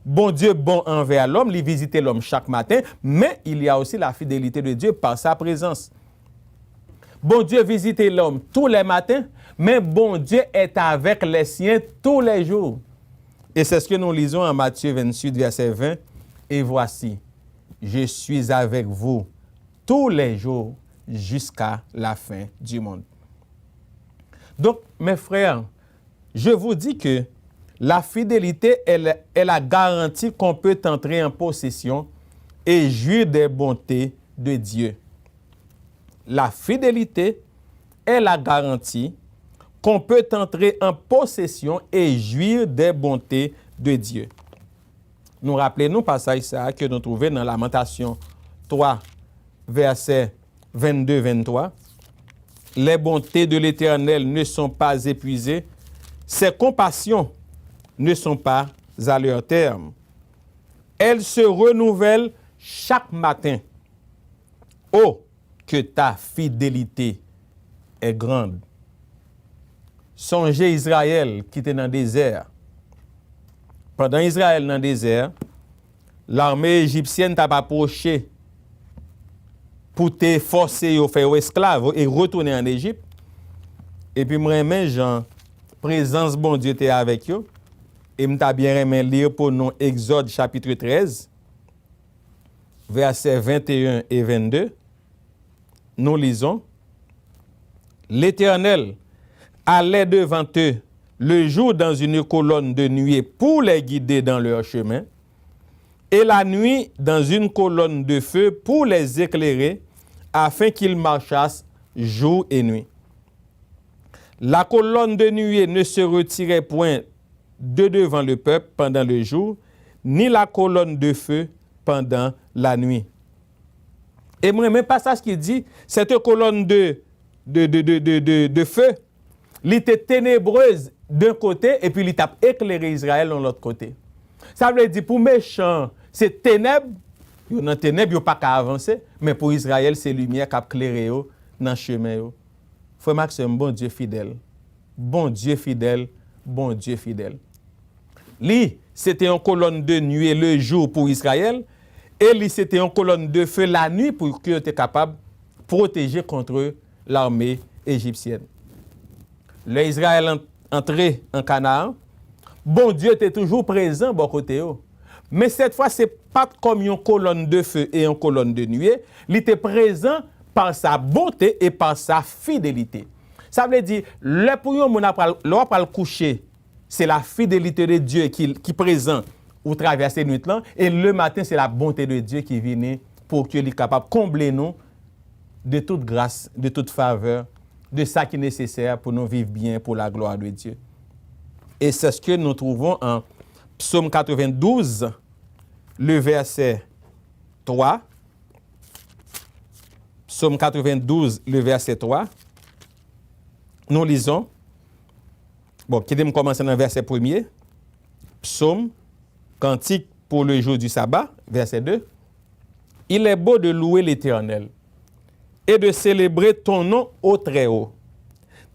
bon Dieu bon envers l'homme, il visite l'homme chaque matin, mais il y a aussi la fidélité de Dieu par sa présence. Bon Dieu visite l'homme tous les matins, mais bon Dieu est avec les siens tous les jours. Et c'est ce que nous lisons en Matthieu 28, verset 20. Et voici, je suis avec vous tous les jours jusqu'à la fin du monde. Donc, mes frères, je vous dis que la fidélité est la garantie qu'on peut entrer en possession et jouir des bontés de Dieu. La fidélité est la garantie qu'on peut entrer en possession et jouir des bontés de Dieu. Nous rappelons passage ça que nous trouvons dans Lamentation 3, verset 22-23. Les bontés de l'Éternel ne sont pas épuisées, ses compassions ne sont pas à leur terme. Elles se renouvellent chaque matin. Oh, que ta fidélité est grande. Songez Israël qui était dans le désert. Pendant Israël dans le désert, l'armée égyptienne t'a approché pour te forcer à faire esclave et retourner en Égypte. Et puis, moi, Jean, présence bon Dieu était avec eux. Et m'ta bien aimé lire pour nous Exode chapitre 13, versets 21 et 22. Nous lisons: L'Éternel allait devant eux le jour dans une colonne de nuée pour les guider dans leur chemin, et la nuit dans une colonne de feu pour les éclairer, afin qu'ils marchassent jour et nuit. La colonne de nuée ne se retirait point de devant le peuple pendant le jour, ni la colonne de feu pendant la nuit. Et moi, même passage qui dit, cette colonne de feu, elle était ténébreuse d'un côté et puis elle t'a éclairé Israël de l'autre côté. Ça veut dire pour méchants, c'est ténèbres, dans les ténèbres, ils n'ont pas qu'à avancer, mais pour Israël, c'est lumière qui a éclairé dans le chemin. Frère Maxime, bon Dieu fidèle. Bon Dieu fidèle, bon Dieu fidèle. Lui, c'était une colonne de nuée le jour pour Israël, et lui, c'était une colonne de feu la nuit pour qu'il était capable de protéger contre l'armée égyptienne. L'Israël entré en Canaan, bon Dieu était toujours présent bon côté. Mais cette fois, ce n'est pas comme une colonne de feu et une colonne de nuée, il était présent par sa bonté et par sa fidélité. Ça veut dire, le pour yon moun apal le coucher, c'est la fidélité de Dieu qui est présent ou traverse nuit là, et le matin, c'est la bonté de Dieu qui vient pour qu'il soit capable de combler nous de toute grâce, de toute faveur, de ça qui est nécessaire pour nous vivre bien pour la gloire de Dieu. Et c'est ce que nous trouvons en Psaume 92, le verset 3. Psaume 92, le verset 3. Nous lisons. Bon, qui me commencer dans le verset 1er. Psaume, cantique pour le jour du sabbat, verset 2. Il est beau de louer l'Éternel et de célébrer ton nom au Très-Haut,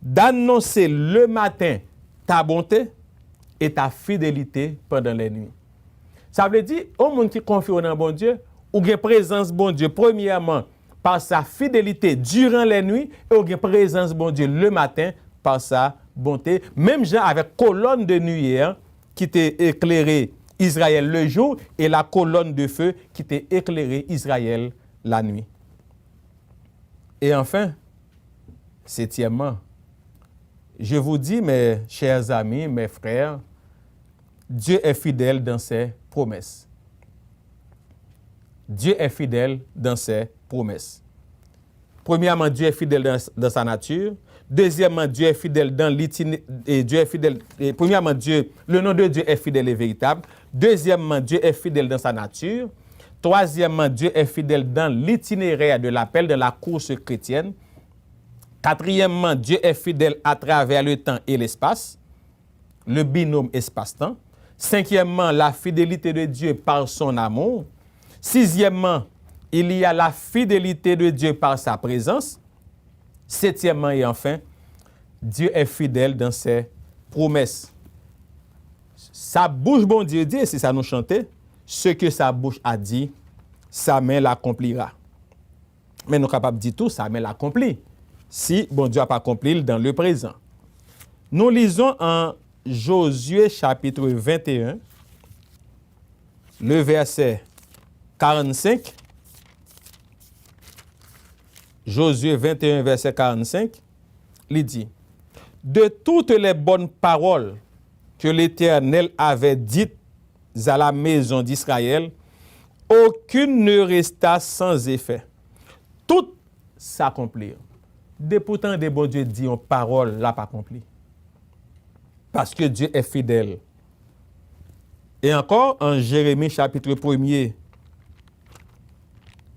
d'annoncer le matin ta bonté et ta fidélité pendant les nuits. Ça veut dire, au monde qui confie en bon Dieu, ou bien présence bon Dieu, premièrement, par sa fidélité durant les nuits, et ou bien présence bon Dieu le matin, par sa bonté. Même gens avec colonne de nuée qui était éclairée Israël le jour, et la colonne de feu qui était éclairée Israël la nuit. Et enfin, septièmement, je vous dis, mes chers amis, mes frères, Dieu est fidèle dans ses promesses. Dieu est fidèle dans ses promesses. Premièrement, Dieu est fidèle dans sa nature. Deuxièmement, Dieu est fidèle dans l'itinéraire. Premièrement, le nom de Dieu est fidèle et véritable. Deuxièmement, Dieu est fidèle dans sa nature. Troisièmement, Dieu est fidèle dans l'itinéraire de l'appel, de la course chrétienne. Quatrièmement, Dieu est fidèle à travers le temps et l'espace, le binôme espace-temps. Cinquièmement, la fidélité de Dieu par son amour. Sixièmement, il y a la fidélité de Dieu par sa présence. Septièmement et enfin, Dieu est fidèle dans ses promesses. Sa bouche, bon Dieu dit, si ça nous chantait, ce que sa bouche a dit, sa main l'accomplira. Mais nous sommes capables de dire tout, sa main l'accomplit. Si bon Dieu n'a pas accompli dans le présent. Nous lisons en Josué chapitre 21, le verset 45. Josué 21, verset 45, il dit: de toutes les bonnes paroles que l'Éternel avait dites à la maison d'Israël, aucune ne resta sans effet. Toutes s'accomplirent. de pourtant de bon Dieu dit une parole, l'a pas accompli. Parce que Dieu est fidèle. Et encore, en Jérémie chapitre 1er,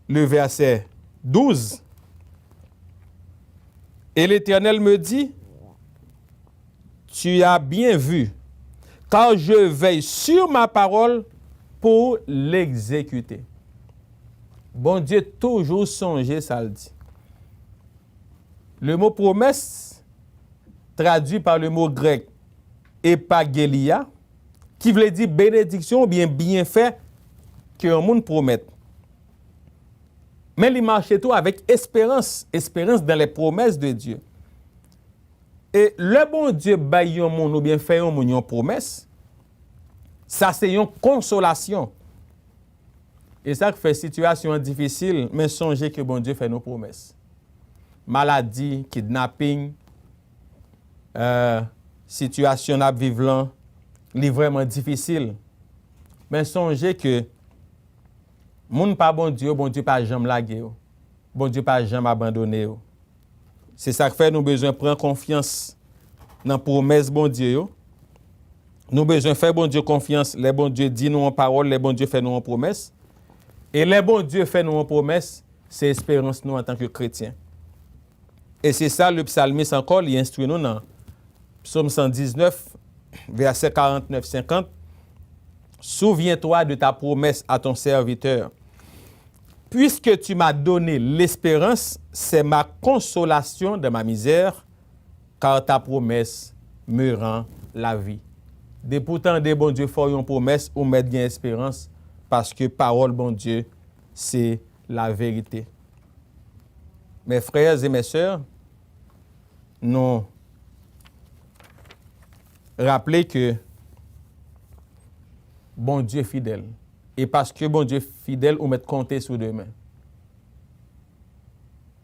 le verset 12, et l'Éternel me dit, tu as bien vu, car je veille sur ma parole pour l'exécuter. Bon Dieu toujours songé, ça le dit. Le mot promesse, traduit par le mot grec epagélia, qui veut dire bénédiction ou bien bienfait qu'un monde promette. Mais il marche tout avec espérance dans les promesses de Dieu. Et le bon Dieu baille un monde ou bien fait un monde une promesse, ça c'est une consolation. Et ça fait situation difficile, mais songez que bon Dieu fait nos promesses. Maladie, kidnapping, situation à vivre là, est vraiment difficile. Mais songez que moun pas bon Dieu pas jamais laguer. Bon Dieu pas jamais abandonner. C'est ça qui fait nous besoin prendre confiance dans la promesse bon Dieu. Nous besoin faire bon Dieu confiance. Les bon Dieu dit nous en parole, les bon Dieu fait nous en promesse. Et les bon Dieu fait nous en promesse, c'est espérance nous en tant que chrétiens. Et c'est ça le psalmiste encore, il instruit nous dans Psaume 119, verset 49-50. Souviens-toi de ta promesse à ton serviteur. Puisque tu m'as donné l'espérance, c'est ma consolation de ma misère, car ta promesse me rend la vie. De pourtant, des bon Dieu font une promesse ou mettre bien espérance, parce que parole bon Dieu, c'est la vérité. Mes frères et mes sœurs, nous rappelez que bon Dieu est fidèle. Et parce que bon Dieu est fidèle, on met compter sur deux mains.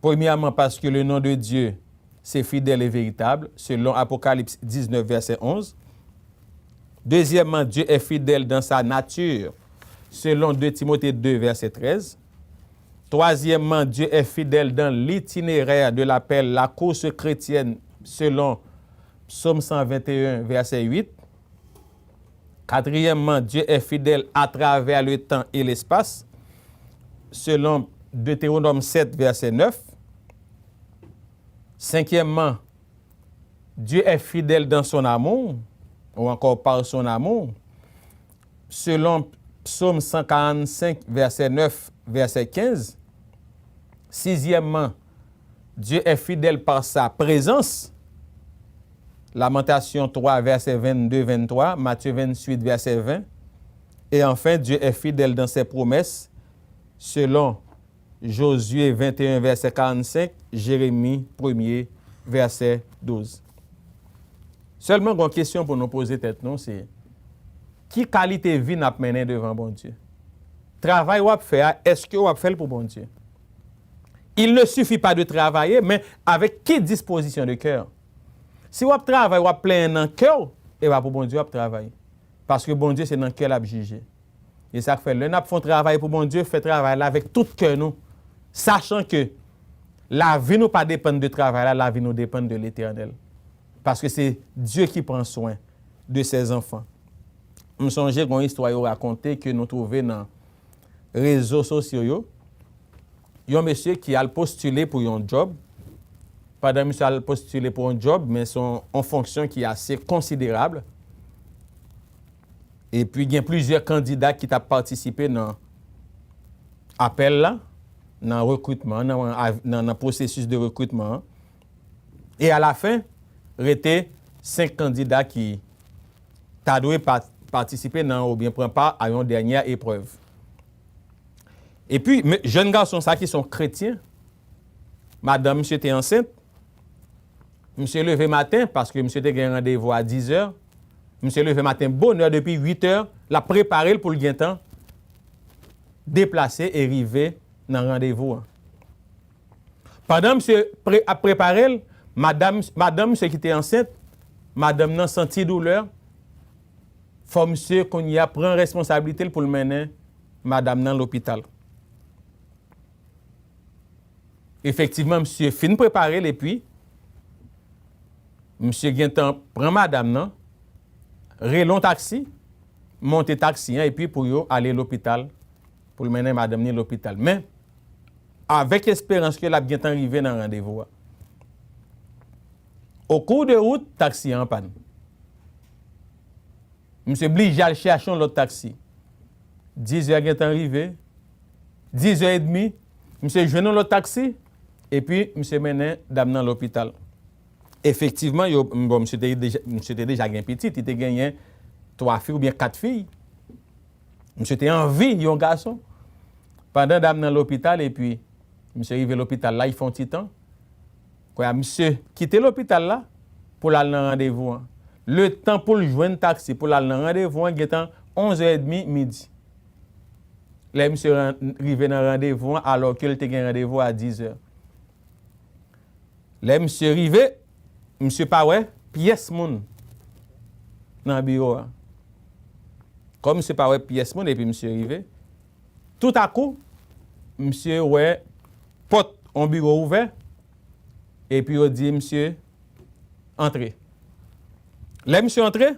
Premièrement, parce que le nom de Dieu, c'est fidèle et véritable, selon Apocalypse 19, verset 11. Deuxièmement, Dieu est fidèle dans sa nature, selon 2 Timothée 2, verset 13. Troisièmement, Dieu est fidèle dans l'itinéraire de l'appel, la course chrétienne, selon Psaume 121, verset 8. Quatrièmement, Dieu est fidèle à travers le temps et l'espace, selon Deutéronome 7, verset 9. Cinquièmement, Dieu est fidèle dans son amour, ou encore par son amour, selon Psaume 145, verset 9, verset 15. Sixièmement, Dieu est fidèle par sa présence. Lamentation 3, verset 22-23, Matthieu 28, verset 20. Et enfin, Dieu est fidèle dans ses promesses, selon Josué 21, verset 45, Jérémie 1er, verset 12. Seulement, une question pour nous poser tête, non, c'est qui qualité de vie n'a mené devant bon Dieu? Travail ou faire, est-ce que vous fait pour bon Dieu? Il ne suffit pas de travailler, mais avec quelle disposition de cœur? Si vous travaillez, vous plein dans le cœur, et bien pour bon Dieu, vous travaillez. Parce que bon Dieu, c'est dans le cœur à juger. Et ça fait, le nap font travail pour bon Dieu, fait travail là avec tout cœur nous, sachant que la vie nous pas dépend de travail là, la vie nous dépend de l'Éternel. Parce que c'est Dieu qui prend soin de ses enfants. Je me songe une histoire à raconter que nous trouvons dans les réseaux sociaux. Il y a un monsieur qui a postulé pour un job. Pendant que monsieur a postulé pour un job, mais son en fonction qui est assez considérable. Et puis, il y a plusieurs candidats qui ont participé dans l'appel là, dans le recrutement, dans le processus de recrutement. Et à la fin, il y a 5 candidats qui ont dû participer dans, ou bien prendre part à une dernière épreuve. Et puis, jeunes garçons ça qui sont chrétiens, madame, monsieur était enceinte, monsieur levé matin, parce que monsieur était un rendez-vous à 10h, monsieur levé matin, bonne heure depuis 8h, l'a préparé pour le gain temps, déplacé et arrivé dans le rendez-vous. Pendant monsieur a préparé, madame, monsieur qui était enceinte, madame n'a senti douleur, faut monsieur qu'on y a prend responsabilité pour le mener madame dans l'hôpital. Effectivement, monsieur fin préparé et puis monsieur Guintan prend madame nan, relon taxi, monte taxi et puis pour yo aller à l'hôpital pour mener madame ni l'hôpital. Mais avec espérance que la Guintan arrivé dans rendez-vous. Au cours de route, taxi en panne. Monsieur obligé à chercher l'autre taxi. 10h Guintan arrivé, 10h30, monsieur joint l'autre taxi et puis monsieur mené dame dans l'hôpital. Effectivement, bon, monsieur était déjà un petit, il était gagné 3 filles ou bien 4 filles. Monsieur était en vie, un garçon. Pendant dame dans l'hôpital et puis monsieur arrivé à l'hôpital là, il font petit temps. Quand monsieur quitté l'hôpital là pour aller dans rendez-vous. Le temps pour le joindre taxi pour aller dans rendez-vous, il était 11h30 midi. Là monsieur arrivé dans rendez-vous alors qu'il était un rendez-vous à 10h. Là monsieur arrivé, monsieur pas ouais, pièce moun dans le bureau. Comme monsieur pas ouais pièce moun et puis monsieur arrivé, tout à coup monsieur ouais porte en bureau ouvert et puis on dit monsieur entrez. Là monsieur entrez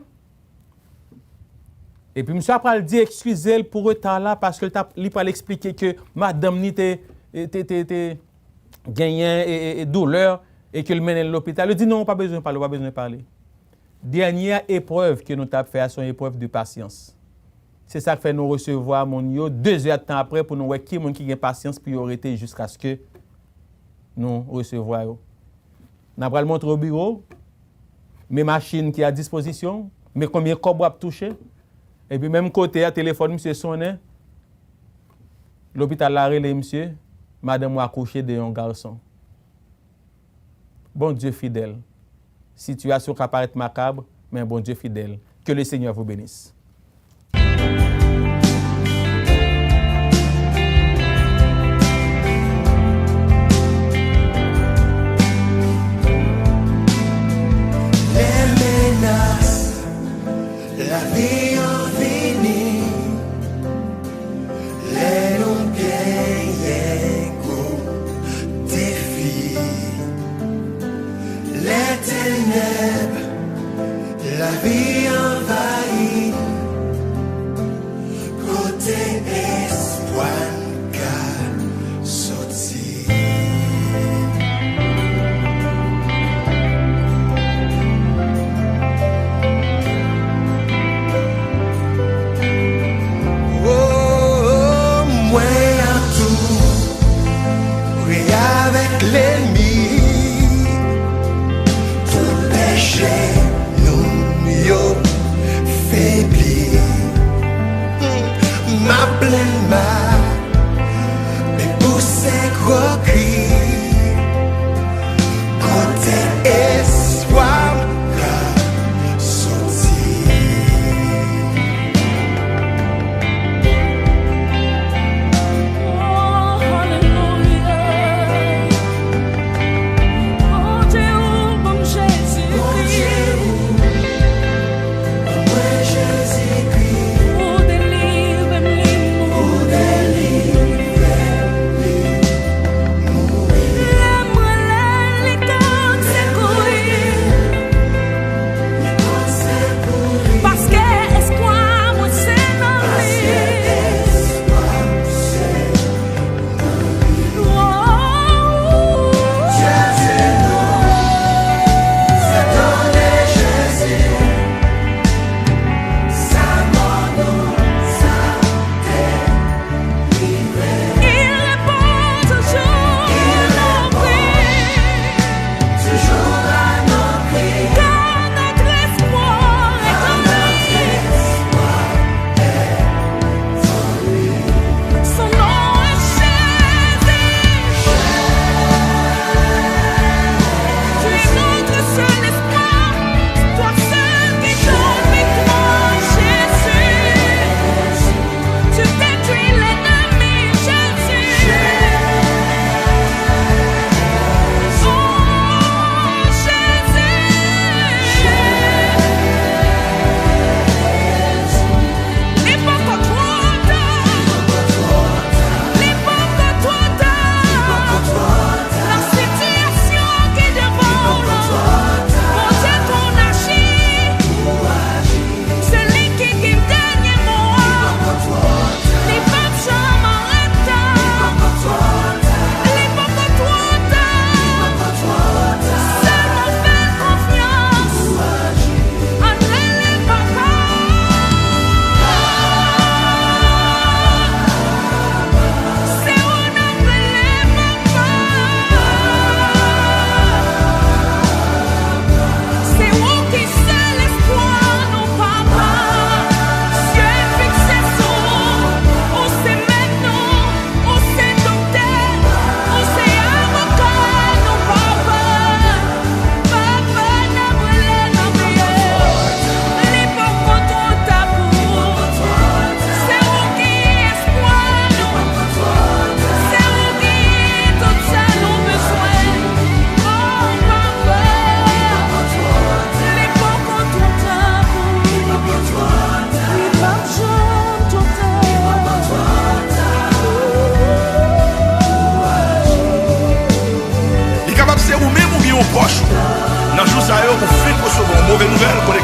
et puis monsieur après dit excusez pour retard là parce que il pas l'expliquer que madame ni te gagné et douleur et que le mène à l'hôpital. Il dit non, pas besoin de parler. Dernière épreuve que nous avons fait, c'est une épreuve de patience. C'est ça qui fait nous recevoir mon yo 2 heures de temps après pour nous voir qui a patience priorité jusqu'à ce que nous recevoir. Nous avons montré au bureau mes machines qui à disposition, mais combien de corps à toucher. Et puis même côté à téléphone monsieur sonné. L'hôpital l'a relé monsieur, madame a accouché de un garçon. Bon Dieu fidèle. Situation qui apparaît macabre, mais bon Dieu fidèle. Que le Seigneur vous bénisse. Les menaces, la vie en fini, les longs défis, les ténèbres, la vie envahie.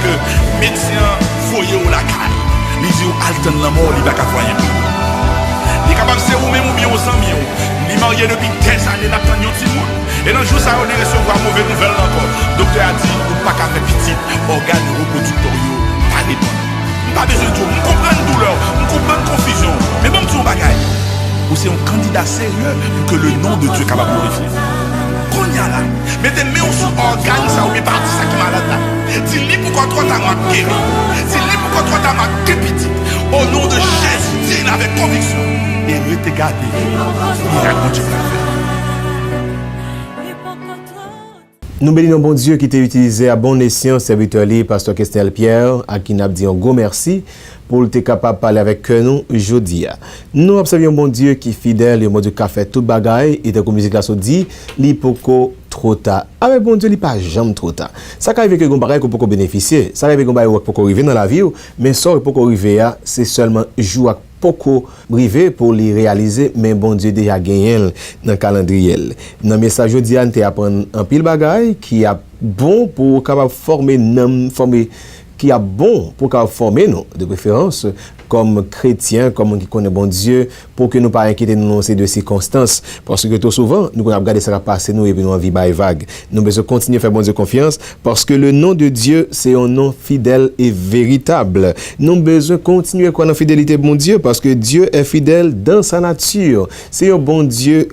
que médecin foyer ou la caille. Il dit alterne la mort, il va qu'à foyer. Il est capable de se ou même ou bien aux amis. Il est marié depuis des années, n'a pas de petit monde. Et dans le jour, ça on est recevoir mauvaise nouvelle encore. Docteur a dit, ou pas qu'à faire petit, organes reproducteurs, pas dépendre. Pas besoin de tout. On comprend la douleur, on comprend la confusion. Mais bon, tout bagaille. Ou c'est un candidat sérieux pour que le nom de Dieu capable de glorifier. Qu'on y a là. Mettez main sur organe, ça ou bien parti ça qui est malade là. Dis-lui pourquoi toi t'as ma guéri. Dis-lui pourquoi toi t'as ma petit. Au nom de Jésus, dis avec conviction. Et restez gardé. Il raconte ce qu'il a fait. Nous bénissons bon Dieu qui t'a utilisé à bon escient, serviteur libre, pasteur Kestel Pierre, à qui nous dit un gros merci pour être capable de parler avec nous aujourd'hui. Nous observons bon Dieu qui est fidèle, et bon Dieu qui a fait tout bagaille, et comme musique là se dit, l'hypoco trop tard. Avec bon Dieu, il pas jamais trop tard. Ça arrive que vous bagaille qu'on peut bénéficier, ça arrive que vous bagaille pour arriver dans la vie, mais ça pour arriver c'est seulement jouer beaucoup brivé pour les réaliser, mais bon Dieu déjà gagné dans le calendrier. Dans le message aujourd'hui, on apprend un pile bagaille qui a bon pour capable former qui a bon pour capable former nous de préférence comme chrétiens, comme qui connaît bon Dieu, pour que nous pas inquiéter nous dans ces deux circonstances. Parce que trop souvent, nous avons regardé ça va passer nous et puis nous en vie vague. Nous devons continuer à faire bon Dieu confiance parce que le nom de Dieu, c'est un nom fidèle et véritable. Nous avons besoin de continuer à croire en fidélité bon Dieu parce que Dieu est fidèle dans sa nature. C'est un bon Dieu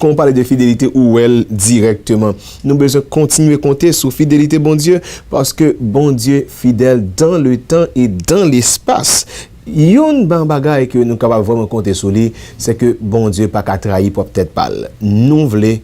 qu'on parle de fidélité ou elle directement. Nous avons besoin de continuer à compter sur fidélité bon Dieu parce que bon Dieu fidèle dans le temps et dans l'espace. Yon ban bagay que nous capable vraiment compter sur lui, c'est que bon Dieu pas qu'à trahir pour peut-être pas. Nous voulons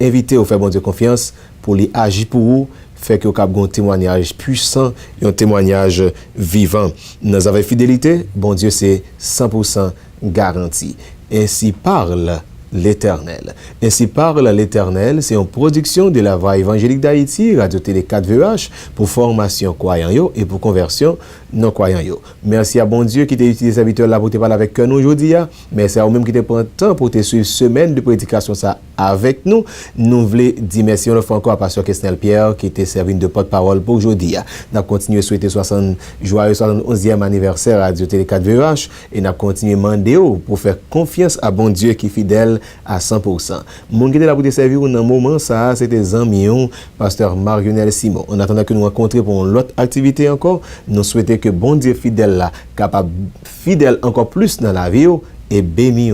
inviter au faire bon Dieu confiance pour lui agir pour vous, fait que vous avez un témoignage puissant et un témoignage vivant. Nous avons fidélité, bon Dieu c'est 100% garanti. Ainsi parle l'Éternel. Ainsi parle l'Éternel, c'est une production de la Voix évangélique d'Haïti, Radio Télé 4VH, pour formation croyant yo et pour conversion non croyant yo. Merci à bon Dieu qui t'a utilisé ces habitudes là pour te parler avec nous aujourd'hui. Merci à vous-même qui t'a pris le temps pour te suivre semaine de prédication ça avec nous. Nous voulons dire merci une fois encore à pasteur Kestel Pierre qui t'a servi de porte-parole pour aujourd'hui. Nous avons continué à souhaiter joyeux 71e anniversaire à Radio Télé 4VH et nous avons continué à demander pour faire confiance à bon Dieu qui est fidèle à 100%. Mon qui était là pour te servir dans un moment, ça, c'était Zamion, pasteur Marionel Simon. En attendant que nous rencontrions pour une autre activité encore, nous souhaitons que bon Dieu fidèle là, capable fidèle encore plus dans la vie et béni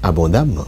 abondamment.